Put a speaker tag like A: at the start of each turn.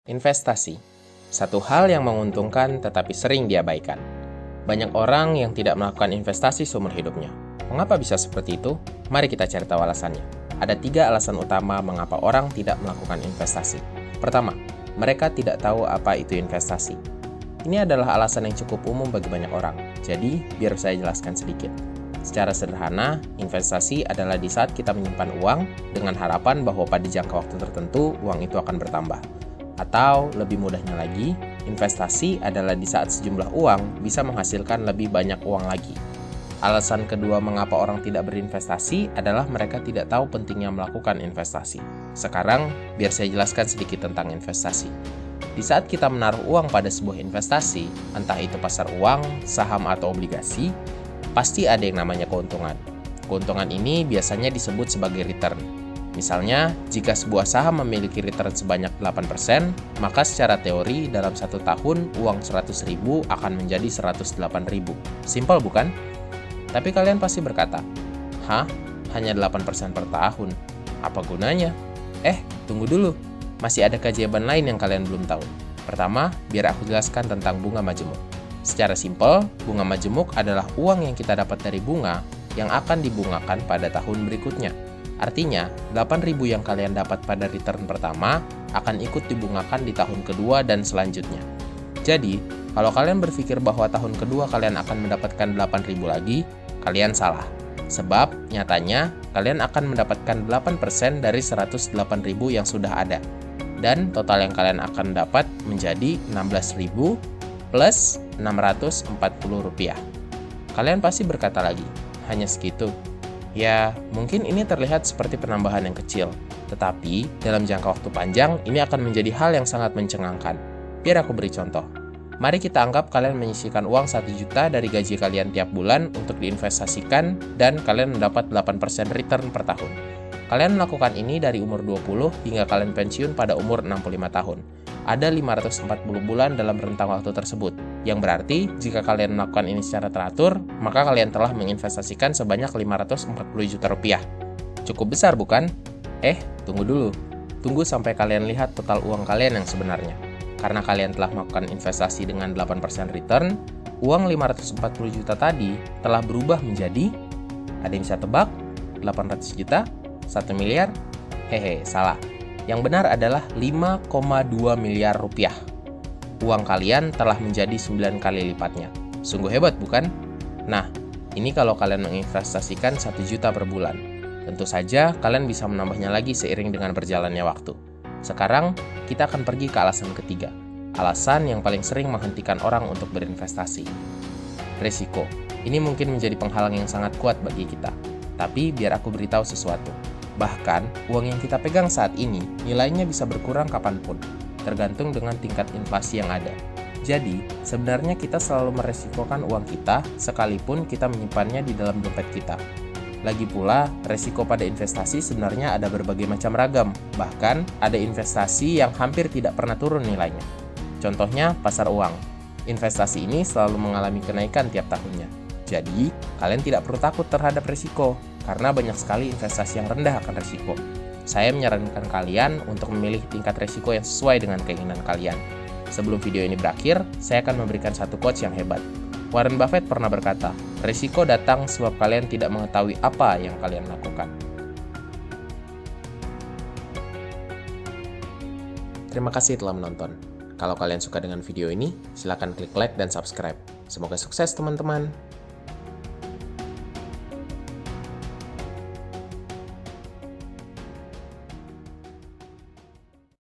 A: Investasi, satu hal yang menguntungkan tetapi sering diabaikan. Banyak orang yang tidak melakukan investasi seumur hidupnya. Mengapa bisa seperti itu? Mari kita cari tahu alasannya. Ada 3 alasan utama mengapa orang tidak melakukan investasi. Pertama, mereka tidak tahu apa itu investasi. Ini adalah alasan yang cukup umum bagi banyak orang. Jadi, biar saya jelaskan sedikit. Secara sederhana, investasi adalah di saat kita menyimpan uang dengan harapan bahwa pada jangka waktu tertentu uang itu akan bertambah. Atau lebih mudahnya lagi, investasi adalah di saat sejumlah uang bisa menghasilkan lebih banyak uang lagi. Alasan kedua mengapa orang tidak berinvestasi adalah mereka tidak tahu pentingnya melakukan investasi. Sekarang, biar saya jelaskan sedikit tentang investasi. Di saat kita menaruh uang pada sebuah investasi, entah itu pasar uang, saham, atau obligasi, pasti ada yang namanya keuntungan. Keuntungan ini biasanya disebut sebagai return. Misalnya, jika sebuah saham memiliki return sebanyak 8%, maka secara teori dalam 1 tahun uang 100.000 akan menjadi 108.000. Simpel bukan? Tapi kalian pasti berkata, "Hah? Hanya 8% per tahun? Apa gunanya?" Tunggu dulu. Masih ada keajaiban lain yang kalian belum tahu. Pertama, biar aku jelaskan tentang bunga majemuk. Secara simpel, bunga majemuk adalah uang yang kita dapat dari bunga yang akan dibungakan pada tahun berikutnya. Artinya, 8.000 yang kalian dapat pada return pertama akan ikut dibungakan di tahun kedua dan selanjutnya. Jadi, kalau kalian berpikir bahwa tahun kedua kalian akan mendapatkan 8.000 lagi, kalian salah. Sebab, nyatanya, kalian akan mendapatkan 8% dari 108.000 yang sudah ada. Dan total yang kalian akan dapat menjadi 16.000 plus Rp640. Kalian pasti berkata lagi, hanya segitu? Ya, mungkin ini terlihat seperti penambahan yang kecil, tetapi dalam jangka waktu panjang ini akan menjadi hal yang sangat mencengangkan. Biar aku beri contoh. Mari kita anggap kalian menyisihkan uang 1 juta dari gaji kalian tiap bulan untuk diinvestasikan dan kalian mendapat 8% return per tahun. Kalian melakukan ini dari umur 20 hingga kalian pensiun pada umur 65 tahun. Ada 540 bulan dalam rentang waktu tersebut, yang berarti jika kalian melakukan ini secara teratur, maka kalian telah menginvestasikan sebanyak 540 juta rupiah. Cukup besar bukan? Tunggu dulu. Tunggu sampai kalian lihat total uang kalian yang sebenarnya. Karena kalian telah melakukan investasi dengan 8% return, uang 540 juta tadi telah berubah menjadi, ada yang bisa tebak? 800 juta? 1 miliar? Salah. Yang benar adalah 5,2 miliar rupiah. Uang kalian telah menjadi 9 kali lipatnya. Sungguh hebat bukan? Nah, ini kalau kalian menginvestasikan 1 juta per bulan. Tentu saja kalian bisa menambahnya lagi seiring dengan berjalannya waktu. Sekarang, kita akan pergi ke alasan ketiga. Alasan yang paling sering menghentikan orang untuk berinvestasi. Risiko. Ini mungkin menjadi penghalang yang sangat kuat bagi kita. Tapi biar aku beritahu sesuatu. Bahkan, uang yang kita pegang saat ini nilainya bisa berkurang kapanpun, tergantung dengan tingkat inflasi yang ada. Jadi, sebenarnya kita selalu meresikokan uang kita sekalipun kita menyimpannya di dalam dompet kita. Lagi pula, resiko pada investasi sebenarnya ada berbagai macam ragam. Bahkan, ada investasi yang hampir tidak pernah turun nilainya. Contohnya, pasar uang. Investasi ini selalu mengalami kenaikan tiap tahunnya. Jadi, kalian tidak perlu takut terhadap resiko, karena banyak sekali investasi yang rendah akan risiko. Saya menyarankan kalian untuk memilih tingkat risiko yang sesuai dengan keinginan kalian. Sebelum video ini berakhir, saya akan memberikan satu quotes yang hebat. Warren Buffett pernah berkata, risiko datang sebab kalian tidak mengetahui apa yang kalian lakukan. Terima kasih telah menonton. Kalau kalian suka dengan video ini, silakan klik like dan subscribe. Semoga sukses teman-teman.